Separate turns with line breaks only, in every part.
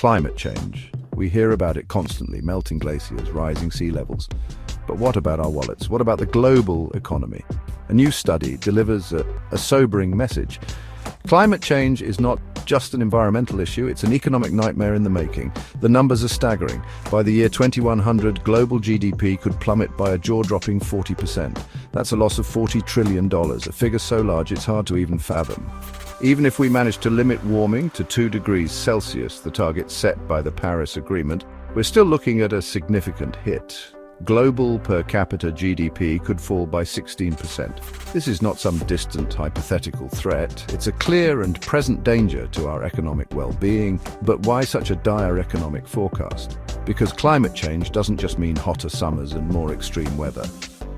Climate change. We hear about it constantly, melting glaciers, rising sea levels. But what about our wallets? What about the global economy? A new study delivers a sobering message. Climate change is not just an environmental issue, it's an economic nightmare in the making. The numbers are staggering. By the year 2100, global GDP could plummet by a jaw-dropping 40%. That's a loss of $40 trillion, a figure so large it's hard to even fathom. Even if we manage to limit warming to 2 degrees Celsius, the target set by the Paris Agreement, we're still looking at a significant hit. Global per capita GDP could fall by 16%. This is not some distant hypothetical threat. It's a clear and present danger to our economic well-being. But why such a dire economic forecast? Because climate change doesn't just mean hotter summers and more extreme weather.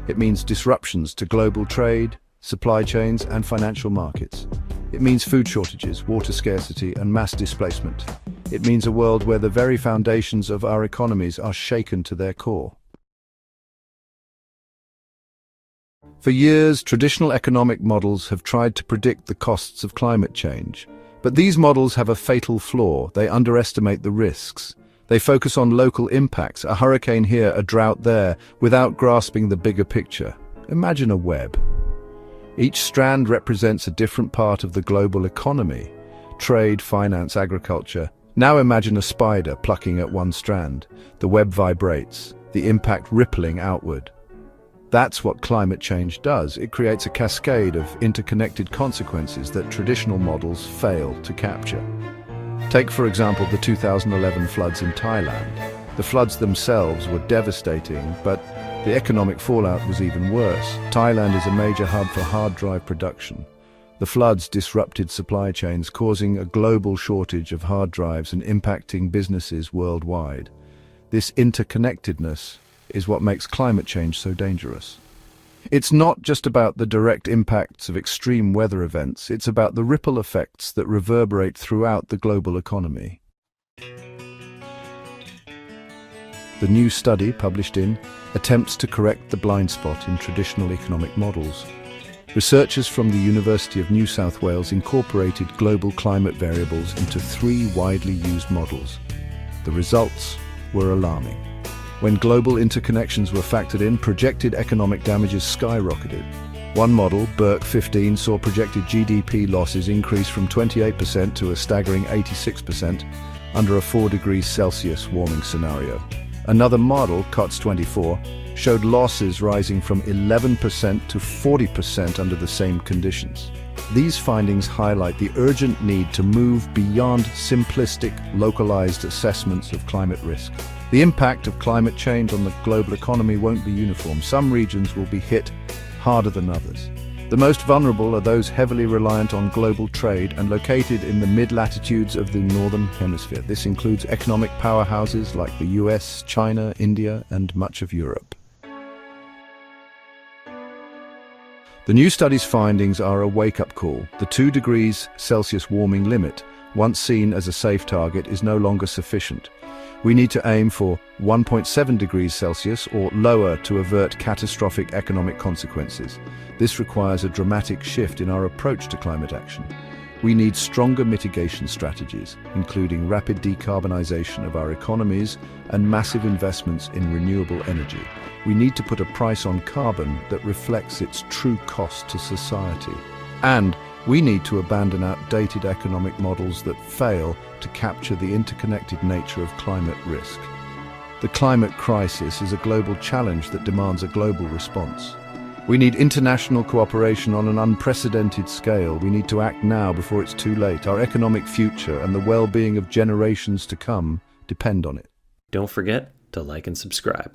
It means disruptions to global trade, supply chains, and financial markets. It means food shortages, water scarcity, and mass displacement. It means a world where the very foundations of our economies are shaken to their core. For years, traditional economic models have tried to predict the costs of climate change. But these models have a fatal flaw. They underestimate the risks. They focus on local impacts, a hurricane here, a drought there, without grasping the bigger picture. Imagine a web. Each strand represents a different part of the global economy: trade, finance, agriculture. Now imagine a spider plucking at one strand. The web vibrates, the impact rippling outward. That's what climate change does. It creates a cascade of interconnected consequences that traditional models fail to capture. Take, for example, the 2011 floods in Thailand. The floods themselves were devastating, but the economic fallout was even worse. Thailand is a major hub for hard drive production. The floods disrupted supply chains, causing a global shortage of hard drives and impacting businesses worldwide. This interconnectedness is what makes climate change so dangerous. It's not just about the direct impacts of extreme weather events, it's about the ripple effects that reverberate throughout the global economy. The new study, published in, attempts to correct the blind spot in traditional economic models. Researchers from the University of New South Wales incorporated global climate variables into 3 widely used models. The results were alarming. When global interconnections were factored in, projected economic damages skyrocketed. One model, Burke 15, saw projected GDP losses increase from 28% to a staggering 86% under a 4 degrees Celsius warming scenario. Another model, COTS 24, showed losses rising from 11% to 40% under the same conditions. These findings highlight the urgent need to move beyond simplistic, localized assessments of climate risk. The impact of climate change on the global economy won't be uniform. Some regions will be hit harder than others. The most vulnerable are those heavily reliant on global trade and located in the mid-latitudes of the Northern Hemisphere. This includes economic powerhouses like the US, China, India, and much of Europe. The new study's findings are a wake-up call. The 2 degrees Celsius warming limit, once seen as a safe target, is no longer sufficient. We need to aim for 1.7 degrees Celsius or lower to avert catastrophic economic consequences. This requires a dramatic shift in our approach to climate action. We need stronger mitigation strategies, including rapid decarbonization of our economies and massive investments in renewable energy. We need to put a price on carbon that reflects its true cost to society. And we need to abandon outdated economic models that fail to capture the interconnected nature of climate risk. The climate crisis is a global challenge that demands a global response. We need international cooperation on an unprecedented scale. We need to act now before it's too late. Our economic future and the well-being of generations to come depend on it.
Don't forget to like and subscribe.